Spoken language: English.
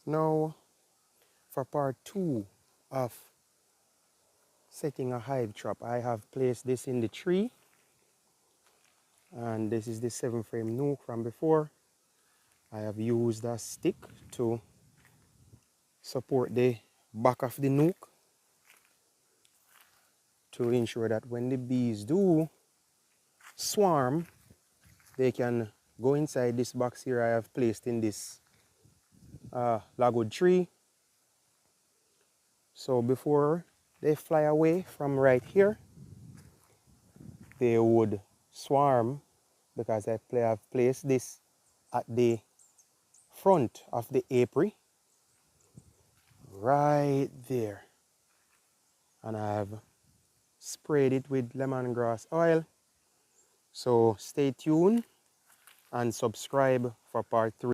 Now for part 2 of setting a hive trap, I have placed this in the tree, and this is the 7-frame nook from before. I have used a stick to support the back of the nook to ensure that when the bees do swarm, they can go inside this box here I have placed in this logwood tree. So before they fly away from right here, they would swarm, because I have placed this at the front of the apiary, right there. And I have sprayed it with lemongrass oil. So stay tuned and subscribe for part 3.